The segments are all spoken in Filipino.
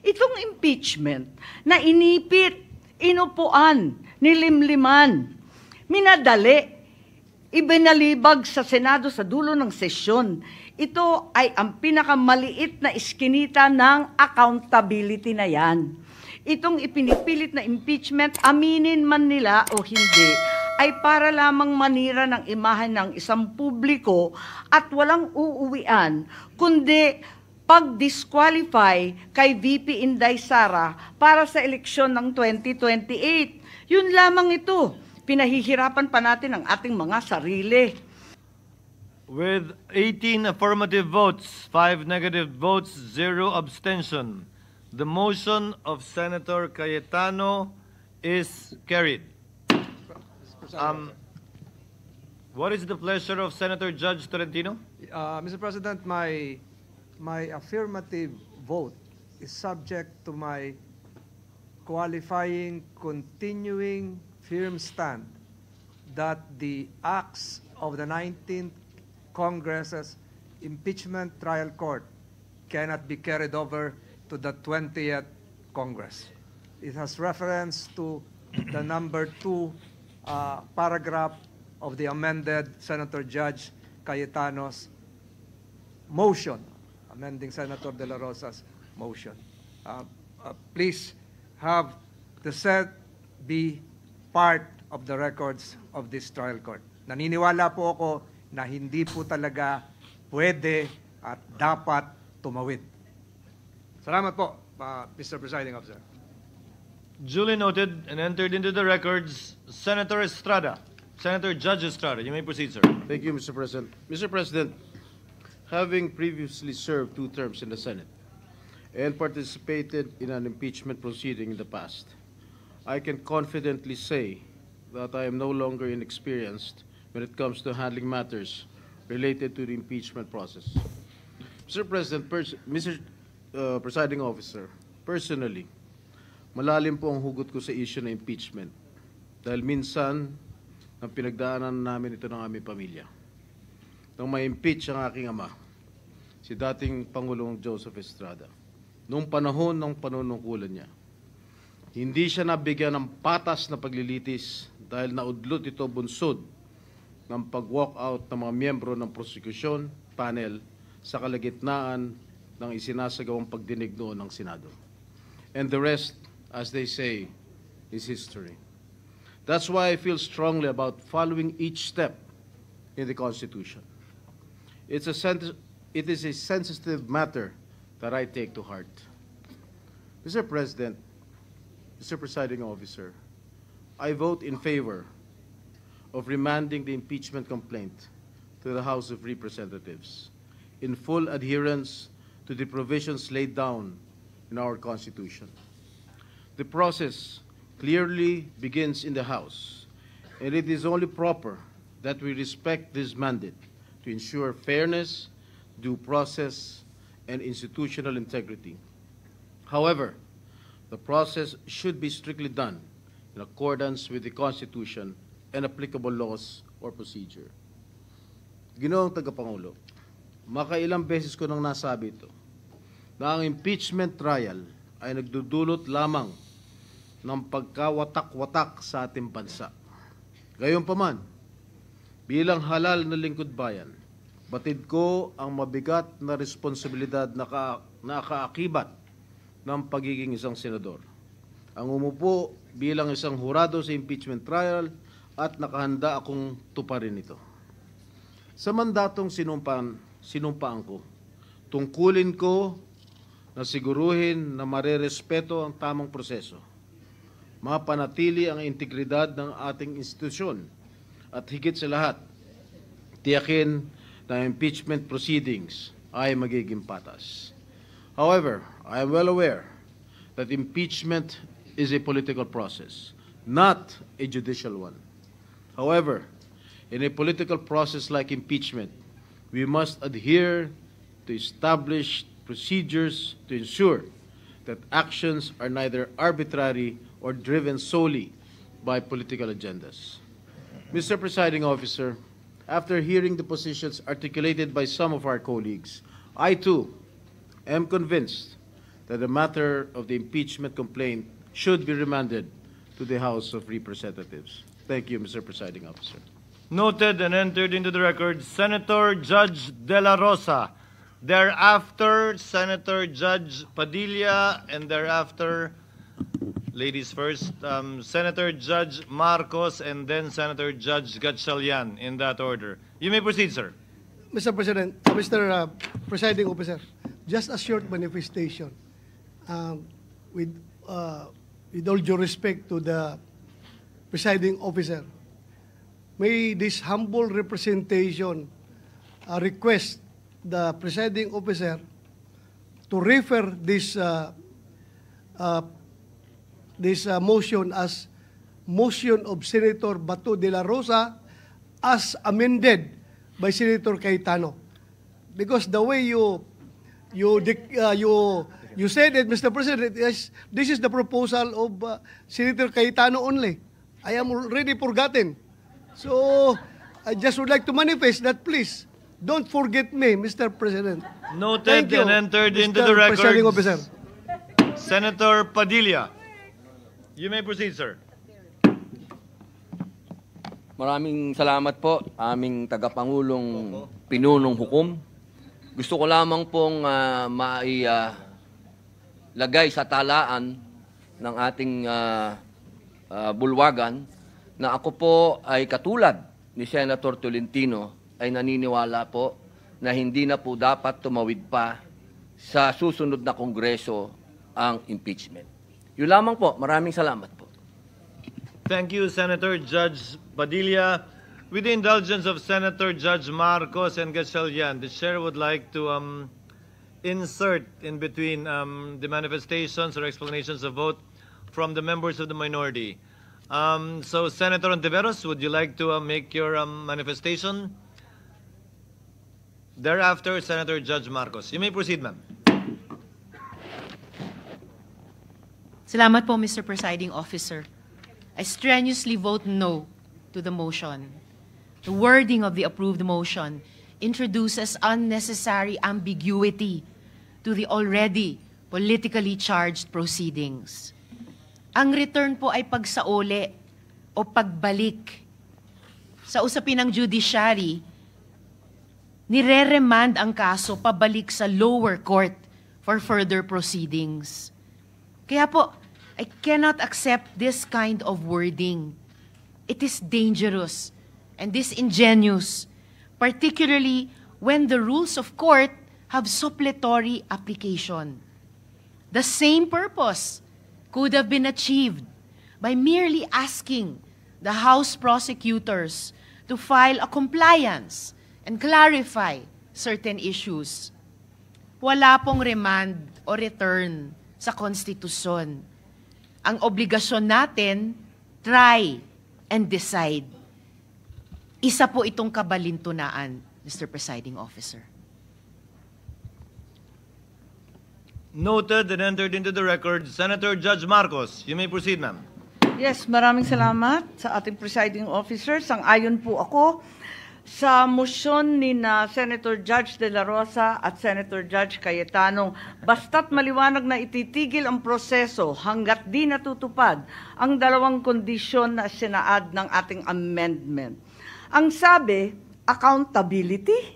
Itong impeachment na inipit, inupuan, nilimliman, minadali, ibinalibag sa Senado sa dulo ng sesyon. Ito ay ang pinakamaliit na iskinita ng accountability na yan. Itong ipinipilit na impeachment, aminin man nila o hindi, ay para lamang manira ng imahe ng isang publiko at walang uuwian, kundi pag-disqualify kay VP Inday Sara para sa eleksyon ng 2028. Yun lamang ito. Pinahihirapan pa natin ang ating mga sarili. With 18 affirmative votes, 5 negative votes, 0 abstention, the motion of Senator Cayetano is carried. What is the pleasure of Senator Judge Tolentino? Mr. President, my affirmative vote is subject to my qualifying, continuing, firm stand that the acts of the 19th Congress's impeachment trial court cannot be carried over to the 20th Congress. It has reference to the number 2 paragraph of the amended Senator Judge Cayetano's motion, amending Senator De La Rosa's motion. Please have the said be part of the records of this trial court. Naniniwala po ako na hindi po talaga pwede at dapat tumawid. Salamat po, Mr. Presiding Officer. Duly noted and entered into the records, Senator Estrada. Senator Judge Estrada, you may proceed, sir. Thank you, Mr. President. Mr. President, having previously served 2 terms in the Senate and participated in an impeachment proceeding in the past, I can confidently say that I am no longer inexperienced when it comes to handling matters related to the impeachment process. Mr. President, Mr. Presiding Officer, personally, malalim po ang hugot ko sa issue na impeachment dahil minsan ang pinagdaanan namin ito ng aming pamilya. Nang ma-impeach ang aking ama, si dating Pangulong Joseph Estrada, noong panahon ng panunungkulan niya, hindi siya nabigyan ng patas na paglilitis dahil naudlot ito bunsod ng pag-walk out ng mga miyembro ng prosecution panel sa kalagitnaan ng isinasagawang pagdinig noon ng Senado. And the rest, as they say, is history. That's why I feel strongly about following each step in the Constitution. It is a sensitive matter that I take to heart. Mr. President, Mr. Presiding Officer, I vote in favor of remanding the impeachment complaint to the House of Representatives in full adherence to the provisions laid down in our Constitution. The process clearly begins in the House, and it is only proper that we respect this mandate to ensure fairness, due process, and institutional integrity. However, the process should be strictly done in accordance with the Constitution and applicable laws or procedure. Ginoong Tagapangulo, makailang beses ko nang nasabi ito, na ang impeachment trial ay nagdudulot lamang ng pagkawatak-watak sa ating bansa. Gayunpaman, bilang halal na lingkod bayan, batid ko ang mabigat na responsibilidad na kaakibat ng pagiging isang senador. Ang umupo bilang isang hurado sa impeachment trial at nakahanda akong tuparin ito. Sa mandatong sinumpaan ko, tungkulin ko na siguruhin na marerespeto ang tamang proseso, mapanatili ang integridad ng ating institusyon, at higit sa lahat, tiyakin na impeachment proceedings ay magiging patas. However, I am well aware that impeachment is a political process, not a judicial one. However, in a political process like impeachment, we must adhere to established procedures to ensure that actions are neither arbitrary or driven solely by political agendas. Mr. Presiding Officer, after hearing the positions articulated by some of our colleagues, I too am convinced that the matter of the impeachment complaint should be remanded to the House of Representatives. Thank you, Mr. Presiding Officer. Noted and entered into the record, Senator Judge De La Rosa. Thereafter, Senator Judge Padilla, and thereafter, ladies first, Senator Judge Marcos, and then Senator Judge Gatchalian, in that order. You may proceed, sir. Mr. President, Mr. Presiding Officer, just a short manifestation. With all due respect to the Presiding Officer, may this humble representation request the Presiding Officer to refer this motion as motion of Senator Bato de la Rosa as amended by Senator Cayetano, because the way you said it, Mr. President, this is the proposal of Senator Cayetano only. I am already forgotten. So I just would like to manifest that, please don't forget me, Mr. President. Noted Thank you, and entered into Mr. the Presiding records. Officer. Senator Padilla. You may proceed, sir. Maraming salamat po, aming tagapangulong pinunong hukom. Gusto ko lamang pong lagay sa talaan ng ating bulwagan na ako po ay katulad ni Senator Tolentino ay naniniwala po na hindi na po dapat tumawid pa sa susunod na Kongreso ang impeachment. Yun lamang po. Maraming salamat po. Thank you, Senator Judge Padilla. With the indulgence of Senator Judge Marcos and Gatchalian, the chair would like to insert in between the manifestations or explanations of vote from the members of the minority. So, Senator Ontiveros, would you like to make your manifestation? Thereafter, Senator Judge Marcos. You may proceed, ma'am. Salamat po, Mr. Presiding Officer. I strenuously vote no to the motion. The wording of the approved motion introduces unnecessary ambiguity to the already politically charged proceedings. Ang return po ay pagsauli o pagbalik. Sa usapin ng judiciary, nire-remand ang kaso pabalik sa lower court for further proceedings. Kaya po, I cannot accept this kind of wording. It is dangerous and disingenuous, particularly when the rules of court have suppletory application. The same purpose could have been achieved by merely asking the House prosecutors to file a compliance and clarify certain issues. Wala pong remand o return sa konstitusyon. Ang obligasyon natin, try and decide. Isa po itong kabalintunaan, Mr. Presiding Officer. Noted and entered into the record, Senator Judge Marcos. You may proceed, ma'am. Yes, maraming salamat sa ating presiding officer. Sang-ayon po ako sa motion ni Senator Judge De La Rosa at Senator Judge Cayetano, basta't maliwanag na ititigil ang proseso hanggat di natutupad ang dalawang kondisyon na sinaad ng ating amendment. Ang sabi, accountability?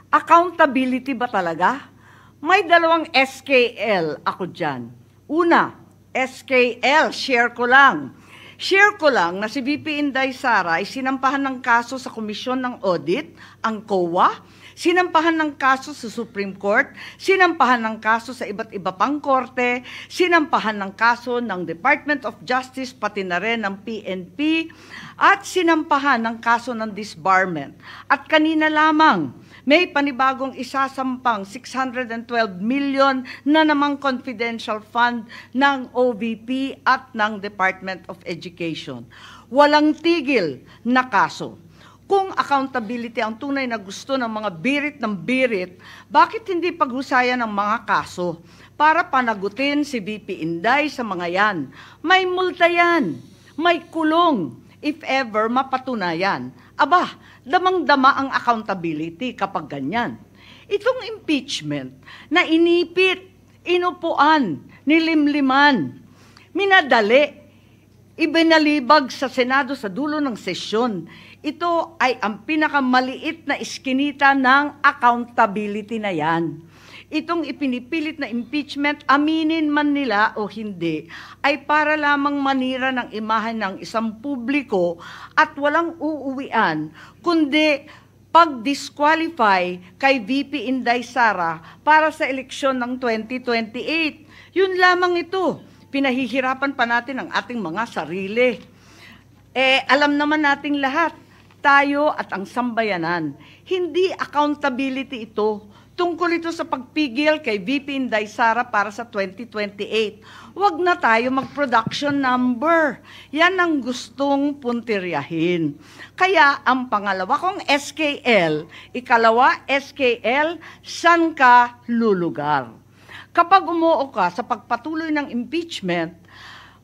Accountability ba talaga? May dalawang SKL ako dyan. Una, SKL, share ko lang. Share ko lang na si VP Inday Sara ay sinampahan ng kaso sa Komisyon ng Audit, ang COA, sinampahan ng kaso sa Supreme Court, sinampahan ng kaso sa iba't iba pang korte, sinampahan ng kaso ng Department of Justice, pati na rin ng PNP, at sinampahan ng kaso ng disbarment. At kanina lamang, may panibagong isasampang 612 million na namang confidential fund ng OVP at ng Department of Education. Walang tigil na kaso. Kung accountability ang tunay na gusto ng mga birit ng birit, bakit hindi paghusayan ng mga kaso para panagutin si VP Inday sa mga yan? May multa yan, may kulong, if ever mapatunayan. Aba, damang-dama ang accountability kapag ganyan. Itong impeachment na inipit, inupuan, nilimliman, minadali, ibinalibag sa Senado sa dulo ng sesyon. Ito ay ang pinakamaliit na iskinita ng accountability na yan. Itong ipinipilit na impeachment, aminin man nila o hindi, ay para lamang manira ng imahen ng isang publiko at walang uuwian, kundi pag-disqualify kay VP Inday Sara para sa eleksyon ng 2028. Yun lamang ito. Pinahihirapan pa natin ang ating mga sarili. Alam naman nating lahat, tayo at ang sambayanan, hindi accountability ito. Tungkol ito sa pagpigil kay VP Inday Sara para sa 2028. Huwag na tayo mag-production number. Yan ang gustong puntiryahin. Kaya ang pangalawa kong SKL, ikalawa SKL, saan ka lulugar? Kapag umuo ka sa pagpatuloy ng impeachment,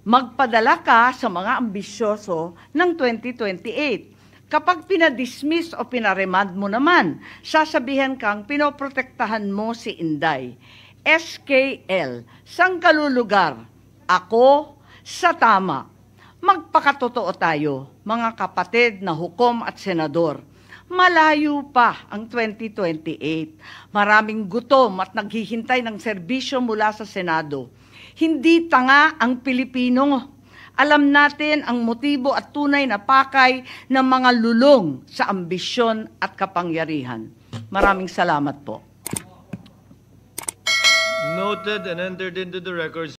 magpadala ka sa mga ambisyoso ng 2028. Kapag pinadismiss o pinaremand mo naman, sasabihan kang pinoprotektahan mo si Inday. SKL, saan ka lulugar? Ako sa tama. Magpakatotoo tayo, mga kapatid na hukom at senador. Malayo pa ang 2028. Maraming gutom at naghihintay ng serbisyo mula sa Senado. Hindi tanga ang Pilipino. Alam natin ang motibo at tunay na pakay ng mga lulong sa ambisyon at kapangyarihan. Maraming salamat po. Noted and entered into the records